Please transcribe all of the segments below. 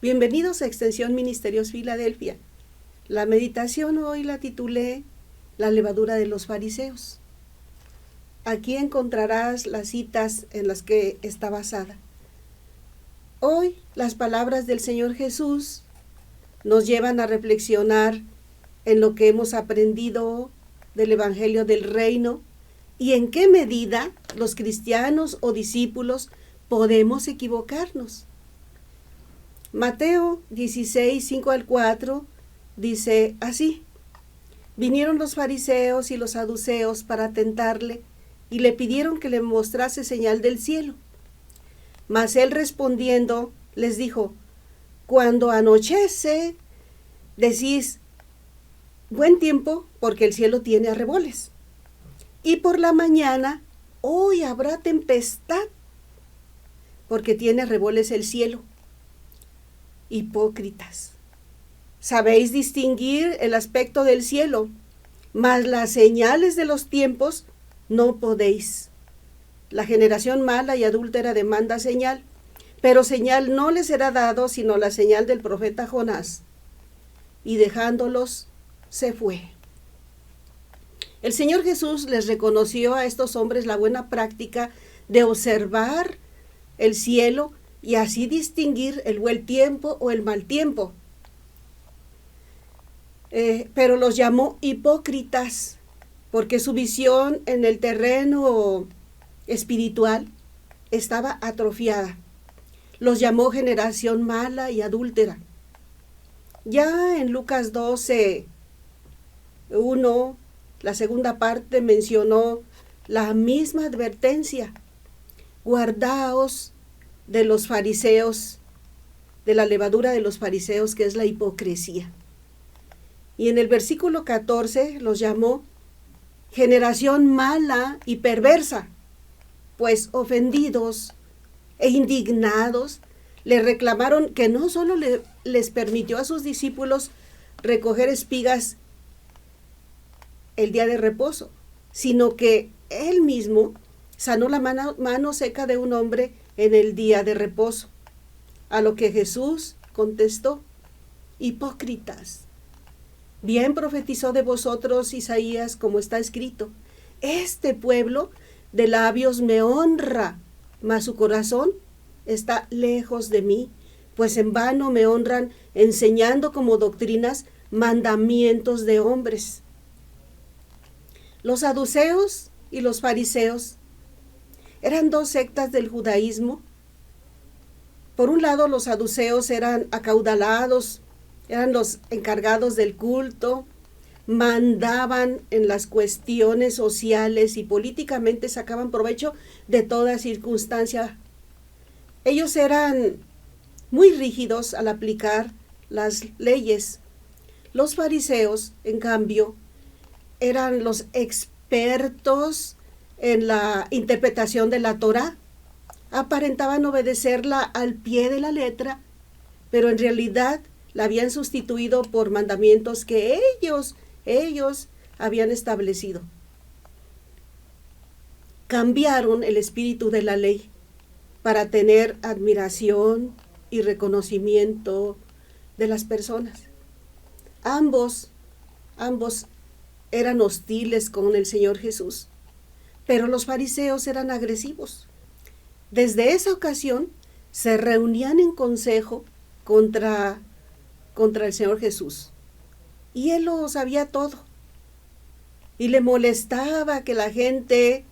Bienvenidos a Extensión Ministerios Filadelfia. La meditación hoy la titulé La levadura de los fariseos. Aquí encontrarás las citas en las que está basada. Hoy las palabras del Señor Jesús nos llevan a reflexionar en lo que hemos aprendido del Evangelio del Reino y en qué medida los cristianos o discípulos podemos equivocarnos. Mateo 16, 5 al 4 dice así: Vinieron los fariseos y los saduceos para tentarle y le pidieron que le mostrase señal del cielo. Mas él respondiendo les dijo: Cuando anochece, decís buen tiempo, porque el cielo tiene arreboles. Y por la mañana, hoy habrá tempestad, porque tiene arreboles el cielo. Hipócritas, sabéis distinguir el aspecto del cielo, mas las señales de los tiempos no podéis. La generación mala y adúltera demanda señal, pero señal no le será dado sino la señal del profeta Jonás. Y dejándolos, se fue. El Señor Jesús les reconoció a estos hombres la buena práctica de observar el cielo y así distinguir el buen tiempo o el mal tiempo. Pero los llamó hipócritas, porque su visión en el terreno espiritual estaba atrofiada. Los llamó generación mala y adúltera. Ya en Lucas 12, 1, la segunda parte mencionó la misma advertencia: guardaos de los fariseos, de la levadura de los fariseos, que es la hipocresía. Y en el versículo 14 los llamó generación mala y perversa, pues ofendidos e indignados le reclamaron que no solo les permitió a sus discípulos recoger espigas el día de reposo, sino que él mismo sanó la mano seca de un hombre en el día de reposo. A lo que Jesús contestó: hipócritas, bien profetizó de vosotros Isaías, como está escrito: este pueblo de labios me honra, mas su corazón está lejos de mí, pues en vano me honran, enseñando como doctrinas mandamientos de hombres. Los saduceos y los fariseos eran dos sectas del judaísmo. Por un lado, los saduceos eran acaudalados, eran los encargados del culto, mandaban en las cuestiones sociales y políticamente sacaban provecho de toda circunstancia. Ellos eran muy rígidos al aplicar las leyes. Los fariseos, en cambio, eran los expertos en la interpretación de la Torá. Aparentaban obedecerla al pie de la letra, pero en realidad la habían sustituido por mandamientos que ellos habían establecido. Cambiaron el espíritu de la ley para tener admiración y reconocimiento de las personas. Ambos eran hostiles con el Señor Jesús, pero los fariseos eran agresivos. Desde esa ocasión se reunían en consejo contra el Señor Jesús. Y él lo sabía todo. Y le molestaba que la gente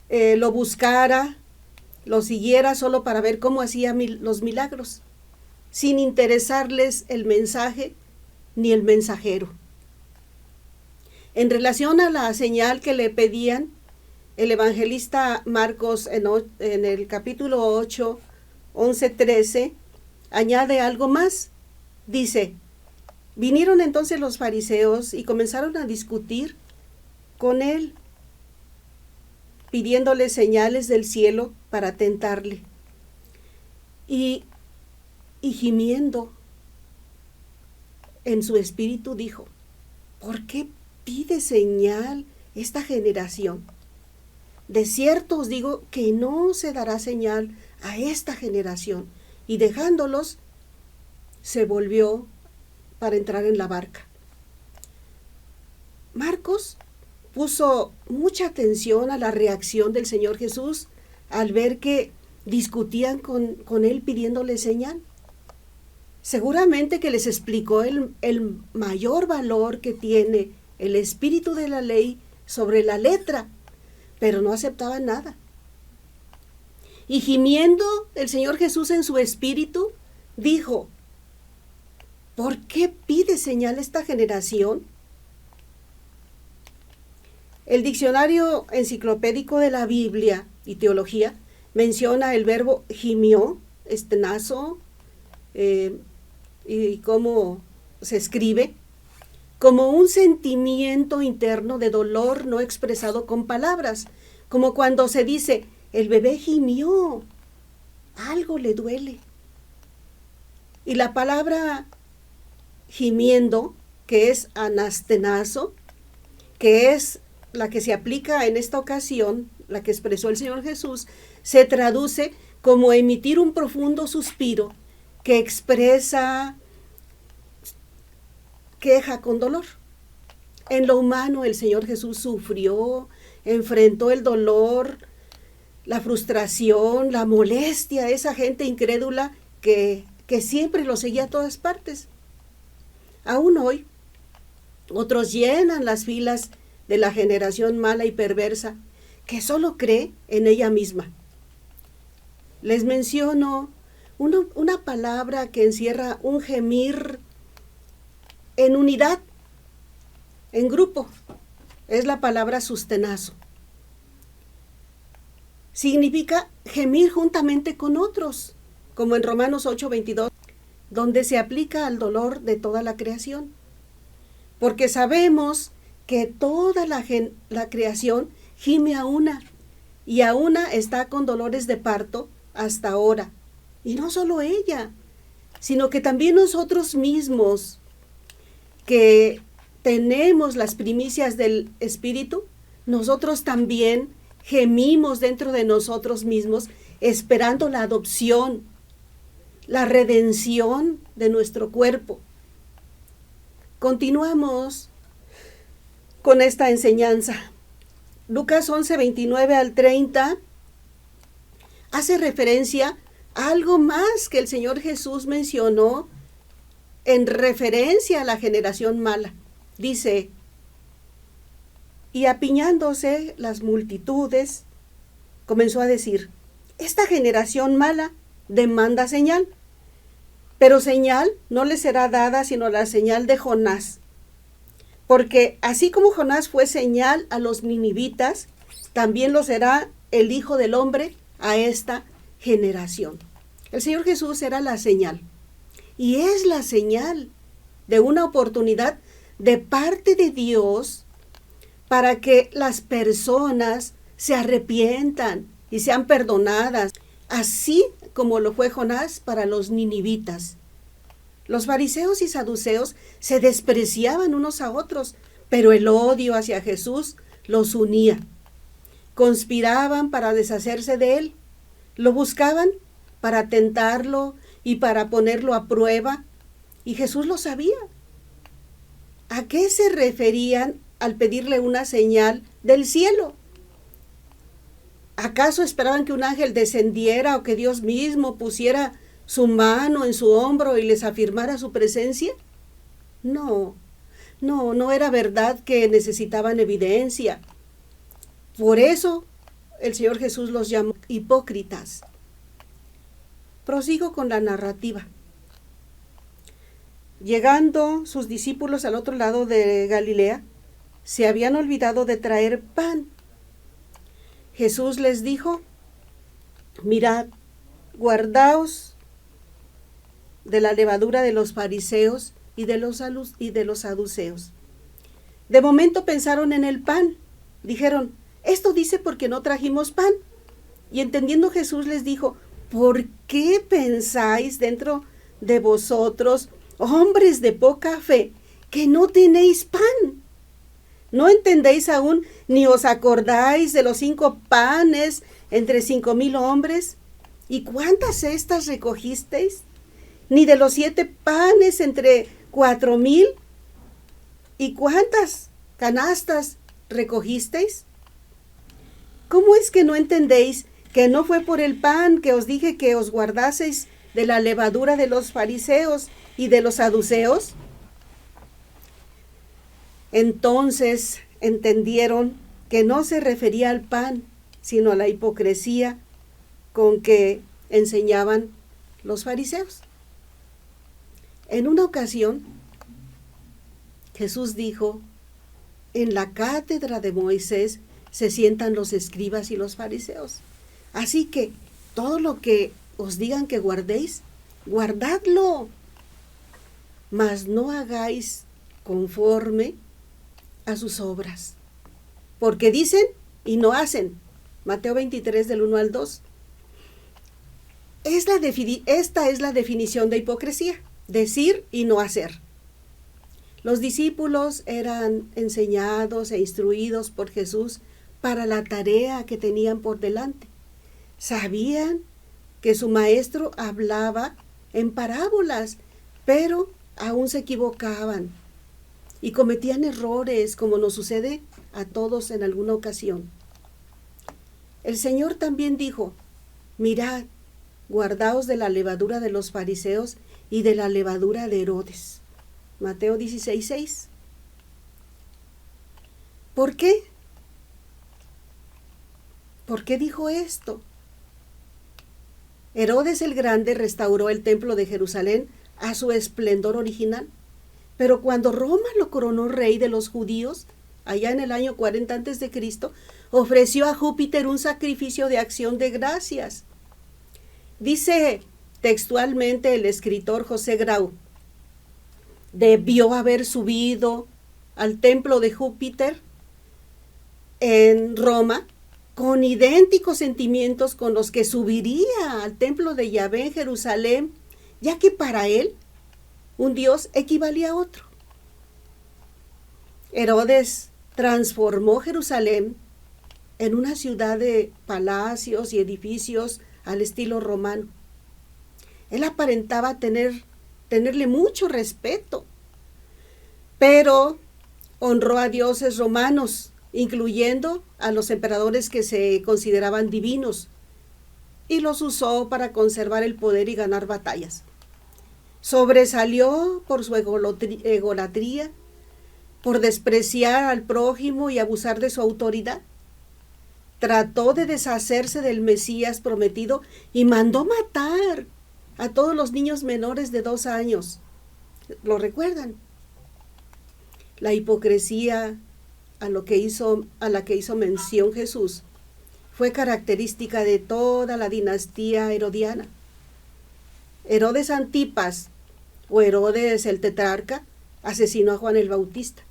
lo buscara, lo siguiera solo para ver cómo hacía los milagros, sin interesarles el mensaje ni el mensajero. En relación a la señal que le pedían, el evangelista Marcos en el capítulo 8, 11, 13, añade algo más. Dice: vinieron entonces los fariseos y comenzaron a discutir con él, pidiéndole señales del cielo para tentarle. Y gimiendo en su espíritu dijo: ¿por qué pide señal esta generación? De cierto os digo que no se dará señal a esta generación. Y dejándolos, se volvió para entrar en la barca. Marcos puso mucha atención a la reacción del Señor Jesús al ver que discutían con él pidiéndole señal. Seguramente que les explicó el mayor valor que tiene el espíritu de la ley sobre la letra, pero no aceptaban nada. Y gimiendo el Señor Jesús en su espíritu, dijo: ¿por qué pide señal esta generación? El diccionario enciclopédico de la Biblia y teología menciona el verbo gimió, estenazo, y cómo se escribe, como un sentimiento interno de dolor no expresado con palabras, como cuando se dice: el bebé gimió, algo le duele. Y la palabra gimiendo, que es anastenazo, que es la que se aplica en esta ocasión, la que expresó el Señor Jesús, se traduce como emitir un profundo suspiro que expresa queja con dolor. En lo humano el Señor Jesús sufrió, enfrentó el dolor, la frustración, la molestia de esa gente incrédula que siempre lo seguía a todas partes. Aún hoy, otros llenan las filas de la generación mala y perversa que solo cree en ella misma. Les menciono una palabra que encierra un gemir en unidad, en grupo. Es la palabra sustenazo. Significa gemir juntamente con otros, como en Romanos 8:22, donde se aplica al dolor de toda la creación. Porque sabemos que toda la creación gime a una, y a una está con dolores de parto hasta ahora. Y no solo ella, sino que también nosotros mismos, que tenemos las primicias del Espíritu, nosotros también gemimos dentro de nosotros mismos, esperando la adopción, la redención de nuestro cuerpo. Continuamos con esta enseñanza. Lucas 11:29 al 30 hace referencia a algo más que el Señor Jesús mencionó en referencia a la generación mala. Dice: y apiñándose las multitudes, comenzó a decir: esta generación mala demanda señal, pero señal no le será dada sino la señal de Jonás. Porque así como Jonás fue señal a los ninivitas, también lo será el Hijo del Hombre a esta generación. El Señor Jesús era la señal, y es la señal de una oportunidad de parte de Dios para que las personas se arrepientan y sean perdonadas, así como lo fue Jonás para los ninivitas. Los fariseos y saduceos se despreciaban unos a otros, pero el odio hacia Jesús los unía. Conspiraban para deshacerse de él, lo buscaban para tentarlo y para ponerlo a prueba, y Jesús lo sabía. ¿A qué se referían al pedirle una señal del cielo? ¿Acaso esperaban que un ángel descendiera o que Dios mismo pusiera su mano en su hombro y les afirmara su presencia? No era verdad que necesitaban evidencia. Por eso el Señor Jesús los llamó hipócritas. Prosigo con la narrativa. Llegando sus discípulos al otro lado de Galilea, se habían olvidado de traer pan. Jesús les dijo: mirad, guardaos de la levadura de los fariseos y de los saduceos. De momento pensaron en el pan. Dijeron: esto dice porque no trajimos pan. Y entendiendo Jesús les dijo: ¿por qué pensáis dentro de vosotros, hombres de poca fe, que no tenéis pan? ¿No entendéis aún, ni os acordáis de los 5 panes entre 5,000 hombres? ¿Y cuántas cestas recogisteis? ni de los 7 panes entre 4,000. ¿Y cuántas canastas recogisteis? ¿Cómo es que no entendéis que no fue por el pan que os dije que os guardaseis de la levadura de los fariseos y de los saduceos? Entonces entendieron que no se refería al pan, sino a la hipocresía con que enseñaban los fariseos. En una ocasión, Jesús dijo: en la cátedra de Moisés se sientan los escribas y los fariseos. Así que todo lo que os digan que guardéis, guardadlo, mas no hagáis conforme a sus obras, porque dicen y no hacen. Mateo 23 del 1 al 2. Esta es la definición de hipocresía: decir y no hacer. Los discípulos eran enseñados e instruidos por Jesús para la tarea que tenían por delante. Sabían que su maestro hablaba en parábolas, pero aún se equivocaban y cometían errores, como nos sucede a todos en alguna ocasión. El Señor también dijo: mirad, guardaos de la levadura de los fariseos y de la levadura de Herodes. Mateo 16:6. ¿Por qué? ¿Por qué dijo esto? Herodes el Grande restauró el templo de Jerusalén a su esplendor original, pero cuando Roma lo coronó rey de los judíos, allá en el año 40 a.C., ofreció a Júpiter un sacrificio de acción de gracias. Dice textualmente el escritor José Grau: debió haber subido al templo de Júpiter en Roma con idénticos sentimientos con los que subiría al templo de Yahvé en Jerusalén, ya que para él un dios equivalía a otro. Herodes transformó Jerusalén en una ciudad de palacios y edificios al estilo romano. Él aparentaba tenerle mucho respeto, pero honró a dioses romanos, incluyendo a los emperadores que se consideraban divinos, y los usó para conservar el poder y ganar batallas. Sobresalió por su egolatría, por despreciar al prójimo y abusar de su autoridad. Trató de deshacerse del Mesías prometido y mandó matar a todos los niños menores de 2 años. ¿Lo recuerdan? La hipocresía a la que hizo mención Jesús fue característica de toda la dinastía herodiana. Herodes Antipas, o Herodes el tetrarca, asesinó a Juan el Bautista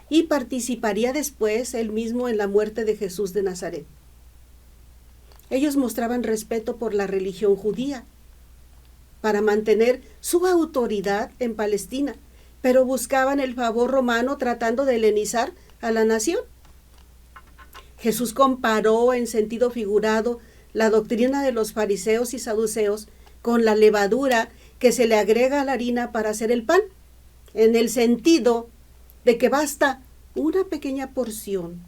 y participaría después él mismo en la muerte de Jesús de Nazaret. Ellos mostraban respeto por la religión judía para mantener su autoridad en Palestina, pero buscaban el favor romano tratando de helenizar a la nación. Jesús comparó en sentido figurado la doctrina de los fariseos y saduceos con la levadura que se le agrega a la harina para hacer el pan, en el sentido de que basta una pequeña porción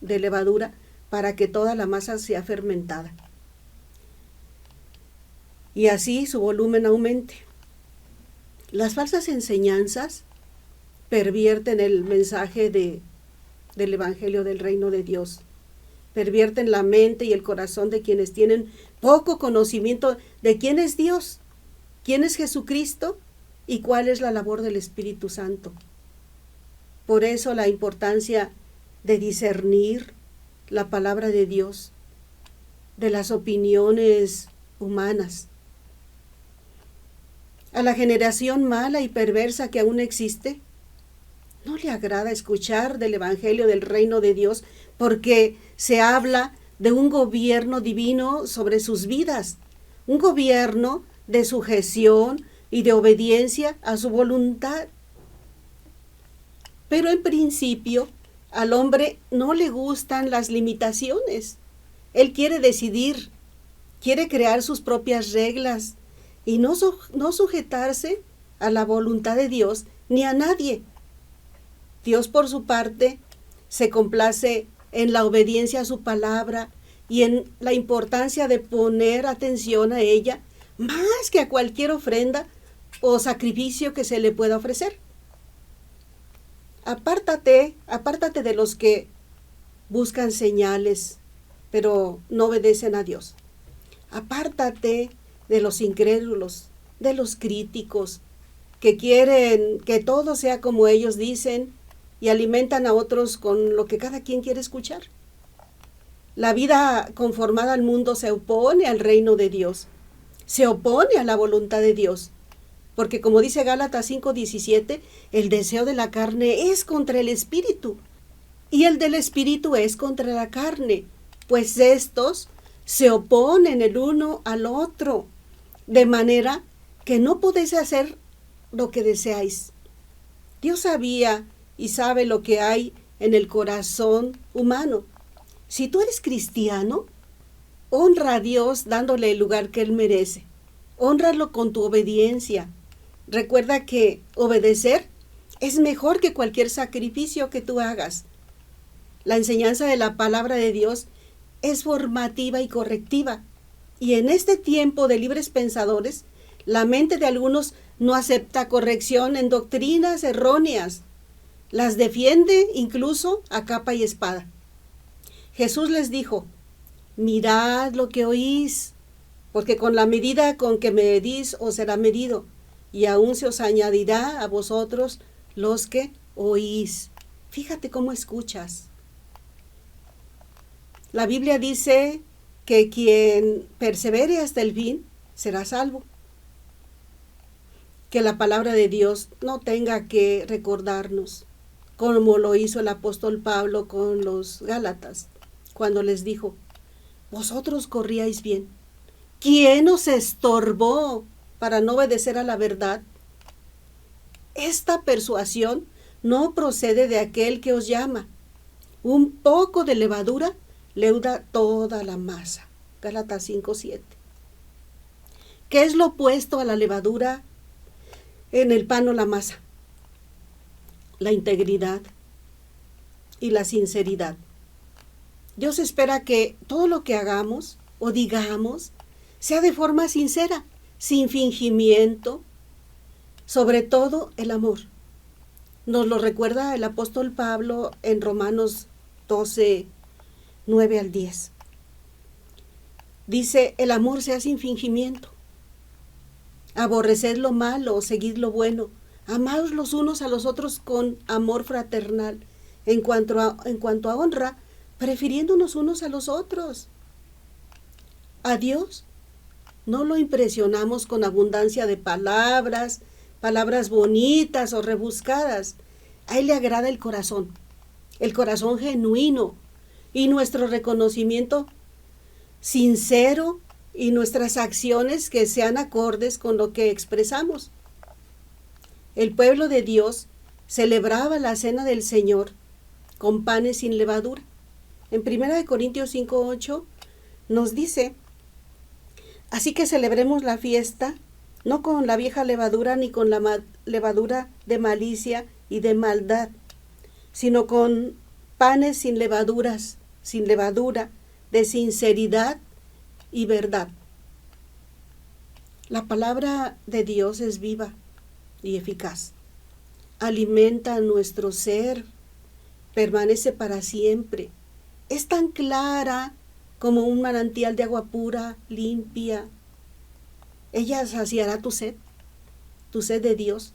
de levadura para que toda la masa sea fermentada y así su volumen aumente. Las falsas enseñanzas pervierten el mensaje del Evangelio del Reino de Dios, pervierten la mente y el corazón de quienes tienen poco conocimiento de quién es Dios, quién es Jesucristo y cuál es la labor del Espíritu Santo. Por eso la importancia de discernir la palabra de Dios de las opiniones humanas. A la generación mala y perversa que aún existe, no le agrada escuchar del Evangelio del Reino de Dios porque se habla de un gobierno divino sobre sus vidas, un gobierno de sujeción y de obediencia a su voluntad. Pero en principio, al hombre no le gustan las limitaciones. Él quiere decidir, quiere crear sus propias reglas, y no sujetarse a la voluntad de Dios ni a nadie. Dios, por su parte, se complace en la obediencia a su palabra y en la importancia de poner atención a ella más que a cualquier ofrenda o sacrificio que se le pueda ofrecer. Apártate de los que buscan señales, pero no obedecen a Dios. Apártate de los incrédulos, de los críticos, que quieren que todo sea como ellos dicen y alimentan a otros con lo que cada quien quiere escuchar. La vida conformada al mundo se opone al reino de Dios, se opone a la voluntad de Dios, porque como dice Gálatas 5:17, el deseo de la carne es contra el espíritu, y el del espíritu es contra la carne, pues estos se oponen el uno al otro, de manera que no podéis hacer lo que deseáis. Dios sabía y sabe lo que hay en el corazón humano. Si tú eres cristiano, honra a Dios dándole el lugar que Él merece. Hónralo con tu obediencia. Recuerda que obedecer es mejor que cualquier sacrificio que tú hagas. La enseñanza de la palabra de Dios es formativa y correctiva. Y en este tiempo de libres pensadores, la mente de algunos no acepta corrección en doctrinas erróneas. Las defiende incluso a capa y espada. Jesús les dijo: mirad lo que oís, porque con la medida con que medís os será medido, y aún se os añadirá a vosotros los que oís. Fíjate cómo escuchas. La Biblia dice que quien persevere hasta el fin será salvo. Que la palabra de Dios no tenga que recordarnos, como lo hizo el apóstol Pablo con los Gálatas, cuando les dijo: vosotros corríais bien. ¿Quién os estorbó para no obedecer a la verdad? Esta persuasión no procede de aquel que os llama. Un poco de levadura leuda toda la masa. Gálatas 5:7. ¿Qué es lo opuesto a la levadura en el pan o la masa? La integridad y la sinceridad. Dios espera que todo lo que hagamos o digamos sea de forma sincera, sin fingimiento, sobre todo el amor. Nos lo recuerda el apóstol Pablo en Romanos 12:9-10. Dice: el amor sea sin fingimiento. Aborreced lo malo, seguid lo bueno. Amaos los unos a los otros con amor fraternal. En cuanto a honra, prefiriéndonos unos a los otros. A Dios no lo impresionamos con abundancia de palabras bonitas o rebuscadas. A Él le agrada el corazón genuino, y nuestro reconocimiento sincero y nuestras acciones que sean acordes con lo que expresamos. El pueblo de Dios celebraba la cena del Señor con panes sin levadura. En 1 Corintios 5:8 nos dice: así que celebremos la fiesta, no con la vieja levadura ni con la levadura de malicia y de maldad, sino con panes sin levadura, de sinceridad y verdad. La palabra de Dios es viva y eficaz. Alimenta nuestro ser, permanece para siempre. Es tan clara como un manantial de agua pura, limpia. Ella saciará tu sed de Dios.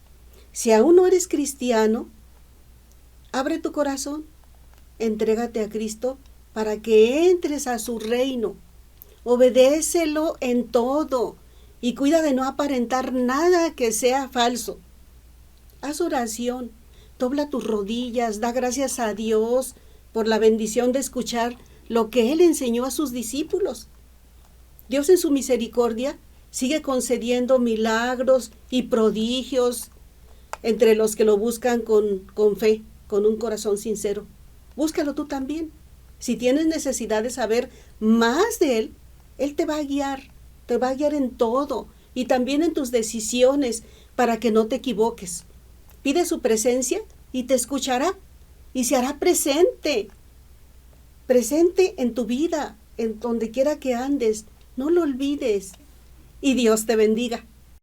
Si aún no eres cristiano, abre tu corazón, entrégate a Cristo para que entres a su reino. Obedécelo en todo y cuida de no aparentar nada que sea falso. Haz oración, dobla tus rodillas, da gracias a Dios por la bendición de escuchar lo que Él enseñó a sus discípulos. Dios en su misericordia sigue concediendo milagros y prodigios entre los que lo buscan con fe, con un corazón sincero. Búscalo tú también. Si tienes necesidad de saber más de Él, Él te va a guiar en todo. y también en tus decisiones para que no te equivoques. Pide su presencia y te escuchará y se hará presente en tu vida, en donde quiera que andes. No lo olvides y Dios te bendiga.